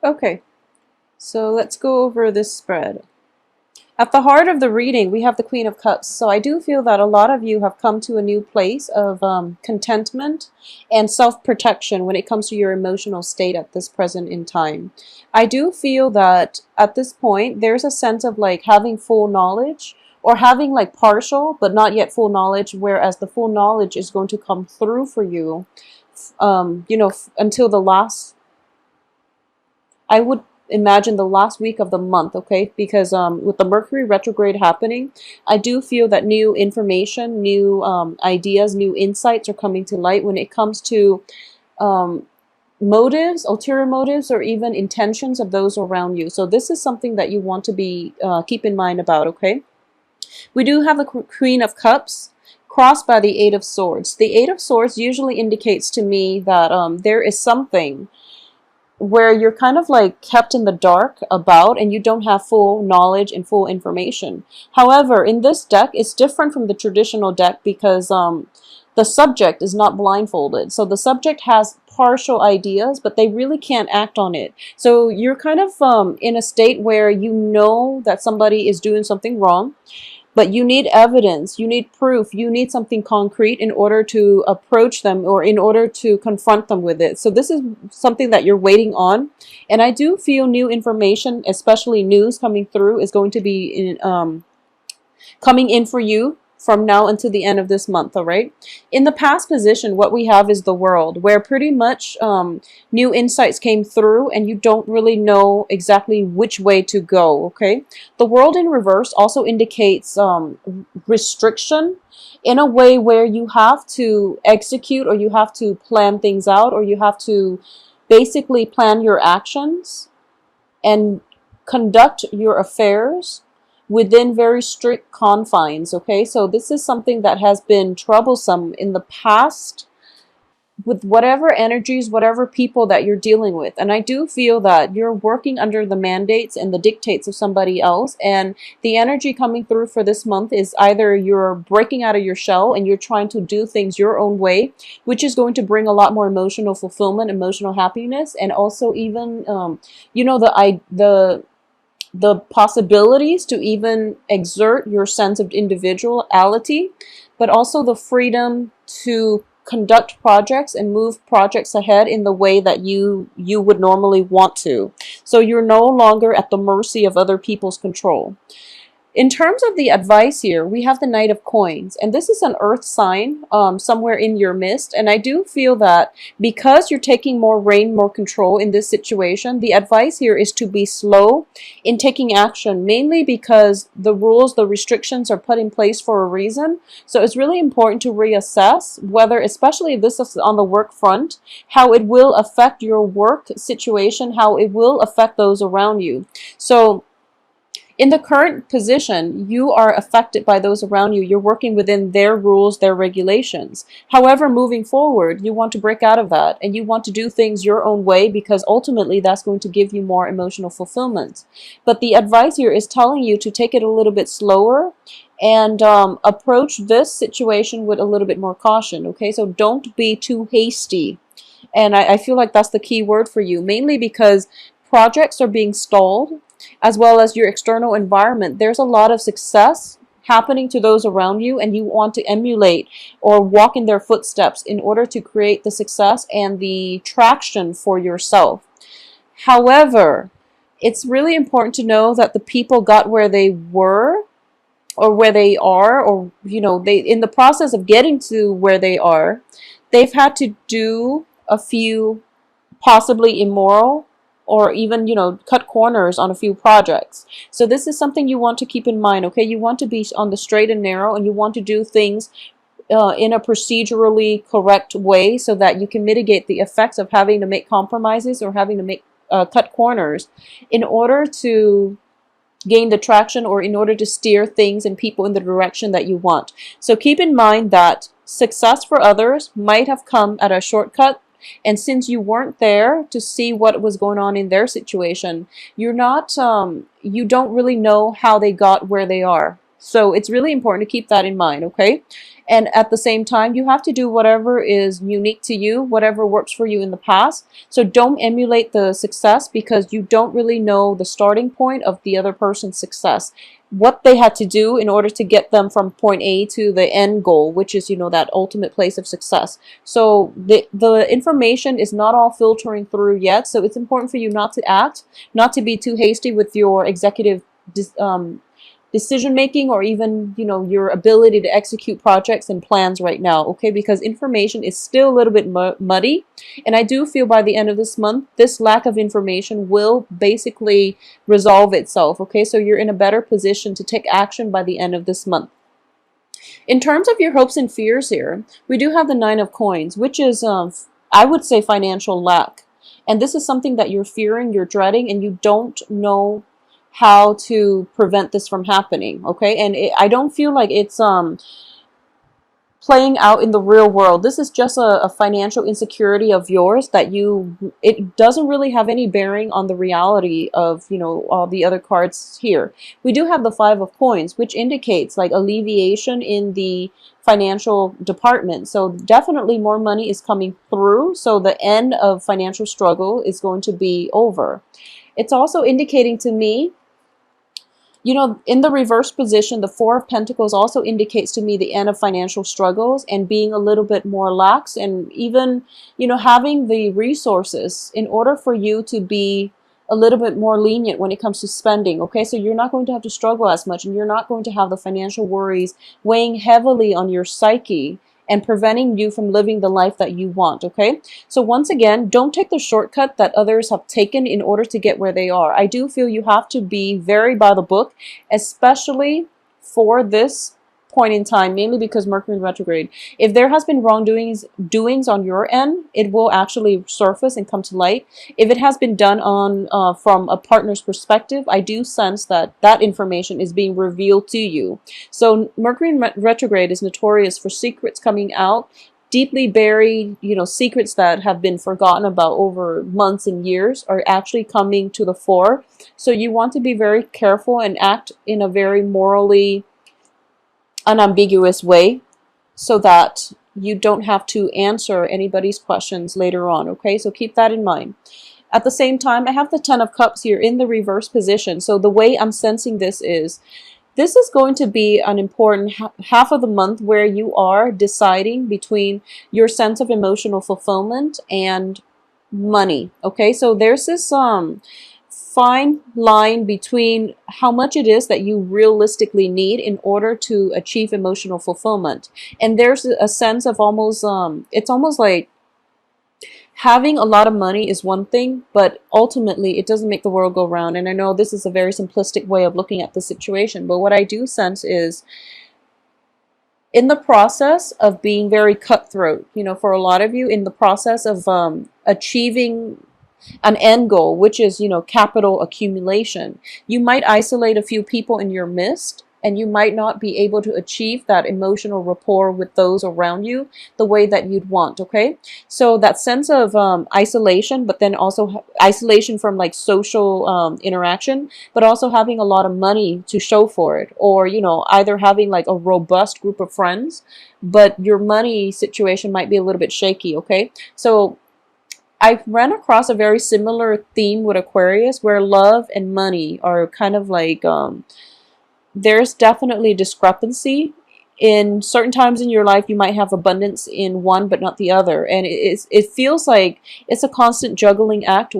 Okay, so let's go over this spread. At the heart of the reading, we have the Queen of Cups. So I do feel that a lot of you have come to a new place of contentment and self-protection when it comes to your emotional state at this present in time. I do feel that at this point, there's a sense of like having full knowledge or having like partial but not yet full knowledge, whereas the full knowledge is going to come through for you, until the last, I would imagine the last week of the month, okay? Because with the Mercury retrograde happening, I do feel that new information, new ideas, new insights are coming to light when it comes to um, motives, ulterior motives, or even intentions of those around you. So this is something that you want to be keep in mind about, okay? We do have the Queen of Cups crossed by the Eight of Swords. The Eight of Swords usually indicates to me that there is something where you're kind of like kept in the dark about and you don't have full knowledge and full information. However, in this deck, it's different from the traditional deck because the subject is not blindfolded. So the subject has partial ideas, but they really can't act on it. So you're kind of in a state where you know that somebody is doing something wrong, but you need evidence, you need proof, you need something concrete in order to approach them or in order to confront them with it. So this is something that you're waiting on. And I do feel new information, especially news coming through, is going to be coming in for you from now until the end of this month, all right? In the past position, what we have is the World, where pretty much new insights came through and you don't really know exactly which way to go, okay? The World in reverse also indicates restriction in a way where you have to execute or you have to plan things out or you have to basically plan your actions and conduct your affairs within very strict confines, okay? So this is something that has been troublesome in the past with whatever energies, whatever people that you're dealing with. And I do feel that you're working under the mandates and the dictates of somebody else. And the energy coming through for this month is either you're breaking out of your shell and you're trying to do things your own way, which is going to bring a lot more emotional fulfillment, emotional happiness, and also even, the possibilities to even exert your sense of individuality, but also the freedom to conduct projects and move projects ahead in the way that you would normally want to. So you're no longer at the mercy of other people's control. In terms of the advice here, we have the Knight of Coins, and this is an earth sign somewhere in your midst. And I do feel that because you're taking more reign, more control in this situation, the advice here is to be slow in taking action, mainly because the rules, the restrictions are put in place for a reason. So it's really important to reassess whether, especially if this is on the work front, how it will affect your work situation, how it will affect those around you. So in the current position, you are affected by those around you. You're working within their rules, their regulations. However, moving forward, you want to break out of that and you want to do things your own way because ultimately that's going to give you more emotional fulfillment. But the advice here is telling you to take it a little bit slower and approach this situation with a little bit more caution, okay? So don't be too hasty. And I feel like that's the key word for you, mainly because projects are being stalled, as well as your external environment. There's a lot of success happening to those around you, and you want to emulate or walk in their footsteps in order to create the success and the traction for yourself. However, it's really important to know that the people got where they were or where they are, or they in the process of getting to where they are, they've had to do a few possibly immoral or even cut corners on a few projects. So this is something you want to keep in mind, okay? You want to be on the straight and narrow, and you want to do things in a procedurally correct way so that you can mitigate the effects of having to make compromises or having to make cut corners in order to gain the traction or in order to steer things and people in the direction that you want. So keep in mind that success for others might have come at a shortcut, and since you weren't there to see what was going on in their situation, you don't really know how they got where they are. So it's really important to keep that in mind, okay? And at the same time, you have to do whatever is unique to you, whatever works for you in the past. So don't emulate the success, because you don't really know the starting point of the other person's success, what they had to do in order to get them from point A to the end goal, which is, that ultimate place of success. So the information is not all filtering through yet. So it's important for you not to be too hasty with your executive decision making, or even your ability to execute projects and plans right now, okay? Because information is still a little bit muddy, and I do feel by the end of this month this lack of information will basically resolve itself, okay? So you're in a better position to take action by the end of this month. In terms of your hopes and fears here, we do have the Nine of Coins, which is I would say financial lack. And this is something that you're fearing, you're dreading, and you don't know how to prevent this from happening, okay? And I don't feel like it's playing out in the real world. This is just a financial insecurity of yours that it doesn't really have any bearing on the reality of, all the other cards here. We do have the Five of Coins, which indicates like alleviation in the financial department. So definitely more money is coming through. So the end of financial struggle is going to be over. It's also indicating to me, in the reverse position, the Four of Pentacles also indicates to me the end of financial struggles and being a little bit more lax, and even, having the resources in order for you to be a little bit more lenient when it comes to spending, okay? So you're not going to have to struggle as much, and you're not going to have the financial worries weighing heavily on your psyche and preventing you from living the life that you want, okay? So once again, don't take the shortcut that others have taken in order to get where they are. I do feel you have to be very by the book, especially for this point in time, mainly because Mercury in retrograde. If there has been doings on your end, it will actually surface and come to light. If it has been done on from a partner's perspective, I do sense that that information is being revealed to you. So Mercury in retrograde is notorious for secrets coming out, deeply buried, secrets that have been forgotten about over months and years are actually coming to the fore. So you want to be very careful and act in a very morally unambiguous way, so that you don't have to answer anybody's questions later on, okay? So keep that in mind. At the same time, I have the Ten of Cups here in the reverse position. So the way I'm sensing this is going to be an important half of the month where you are deciding between your sense of emotional fulfillment and money, okay? So there's this fine line between how much it is that you realistically need in order to achieve emotional fulfillment. And there's a sense of almost, it's almost like having a lot of money is one thing, but ultimately it doesn't make the world go round. And I know this is a very simplistic way of looking at the situation, but what I do sense is, in the process of being very cutthroat, for a lot of you, in the process of achieving an end goal, which is, capital accumulation, you might isolate a few people in your midst, and you might not be able to achieve that emotional rapport with those around you the way that you'd want, okay? So that sense of isolation, but then also isolation from like social interaction, but also having a lot of money to show for it, or, either having like a robust group of friends, but your money situation might be a little bit shaky, okay? So I've ran across a very similar theme with Aquarius, where love and money are kind of like, there's definitely discrepancy. In certain times in your life, you might have abundance in one but not the other, and it feels like it's a constant juggling act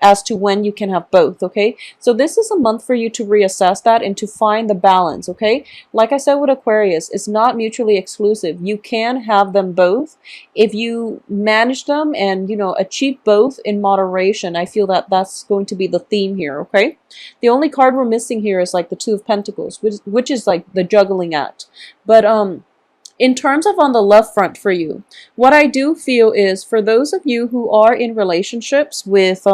as to when you can have both, okay? So this is a month for you to reassess that and to find the balance, okay? Like I said with Aquarius, it's not mutually exclusive. You can have them both if you manage them and, achieve both in moderation. I feel that that's going to be the theme here, okay? The only card we're missing here is like the Two of Pentacles, which is like the juggling act. But in terms of on the love front for you, what I do feel is, for those of you who are in relationships with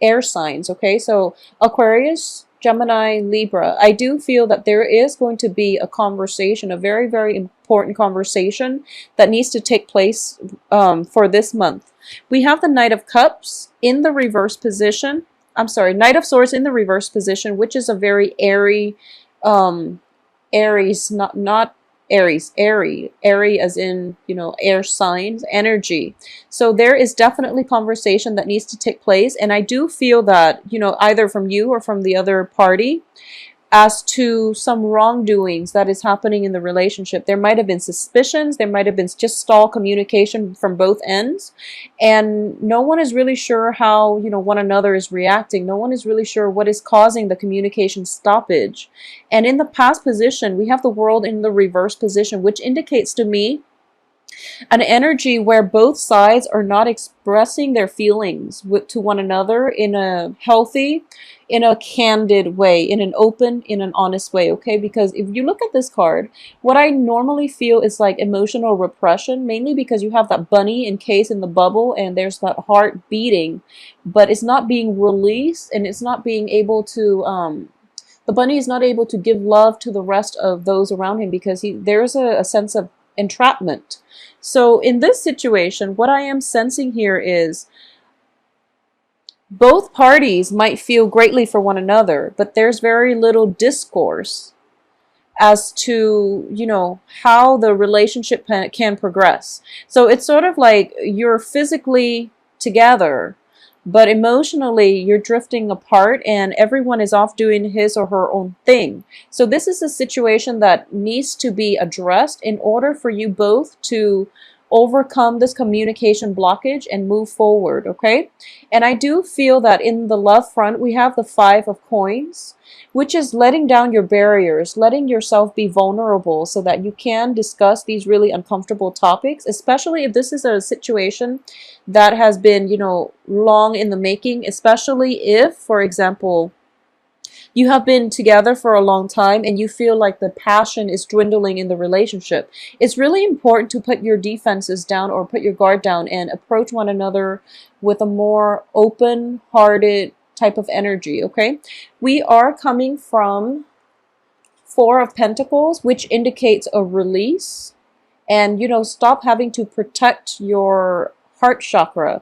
air signs, okay, so Aquarius, Gemini, Libra, I do feel that there is going to be a conversation, a very, very important conversation that needs to take place for this month. We have the Knight of Cups in the reverse position. I'm sorry, Knight of Swords in the reverse position, which is a very airy Aries, not Aries, airy as in, air signs, energy. So there is definitely conversation that needs to take place. And I do feel that, either from you or from the other party, as to some wrongdoings that is happening in the relationship. There might have been suspicions, there might have been just stall communication from both ends, and no one is really sure how, one another is reacting. No one is really sure what is causing the communication stoppage. And in the past position, we have the world in the reverse position, which indicates to me an energy where both sides are not expressing their feelings to one another in a healthy, in a candid way, in an open, in an honest way, okay? Because if you look at this card, what I normally feel is like emotional repression, mainly because you have that bunny encased in the bubble and there's that heart beating, but it's not being released, and it's not being able to, the bunny is not able to give love to the rest of those around him because there's a sense of entrapment. So in this situation, what I am sensing here is both parties might feel greatly for one another, but there's very little discourse as to, how the relationship can progress. So it's sort of like you're physically together, but emotionally you're drifting apart and everyone is off doing his or her own thing. So this is a situation that needs to be addressed in order for you both to overcome this communication blockage and move forward, okay? And I do feel that in the love front, we have the 5 of coins, which is letting down your barriers, letting yourself be vulnerable so that you can discuss these really uncomfortable topics, especially if this is a situation that has been, long in the making, especially if, for example, you have been together for a long time and you feel like the passion is dwindling in the relationship. It's really important to put your defenses down or put your guard down and approach one another with a more open-hearted type of energy, okay? We are coming from 4 of Pentacles, which indicates a release and, stop having to protect your heart chakra.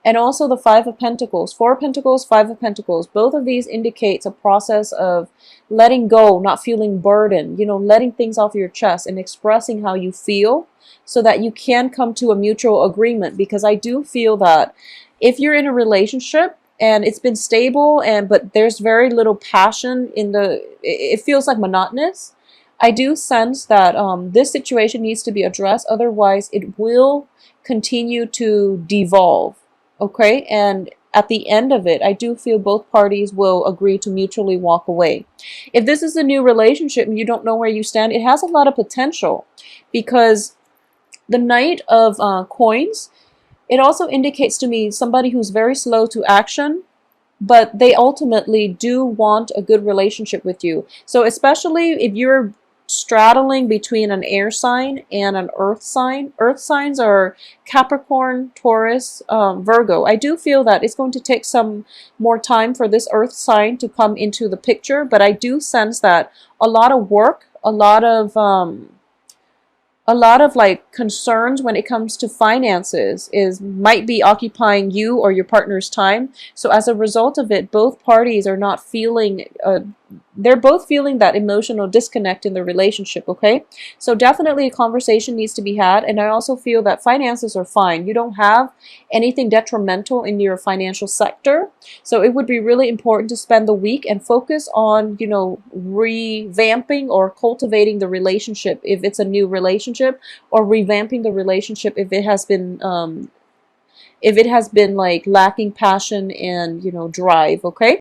And also the 5 of Pentacles, 4 of Pentacles, 5 of Pentacles. Both of these indicates a process of letting go, not feeling burdened, letting things off your chest and expressing how you feel so that you can come to a mutual agreement. Because I do feel that if you're in a relationship and it's been stable but there's very little passion it feels like monotonous. I do sense that this situation needs to be addressed. Otherwise, it will continue to devolve. Okay, and at the end of it, I do feel both parties will agree to mutually walk away. If this is a new relationship and you don't know where you stand, it has a lot of potential because the Knight of Coins, it also indicates to me somebody who's very slow to action, but they ultimately do want a good relationship with you. So especially if you're straddling between an air sign and an earth sign. Earth signs are Capricorn, Taurus, Virgo. I do feel that it's going to take some more time for this earth sign to come into the picture, but I do sense that a lot of work, a lot of like concerns when it comes to finances might be occupying you or your partner's time. So as a result of it, both parties are not feeling they're both feeling that emotional disconnect in the relationship, okay? So definitely a conversation needs to be had. And I also feel that finances are fine. You don't have anything detrimental in your financial sector. So it would be really important to spend the week and focus on, revamping or cultivating the relationship if it's a new relationship, or revamping the relationship if it has been like lacking passion and, drive, okay?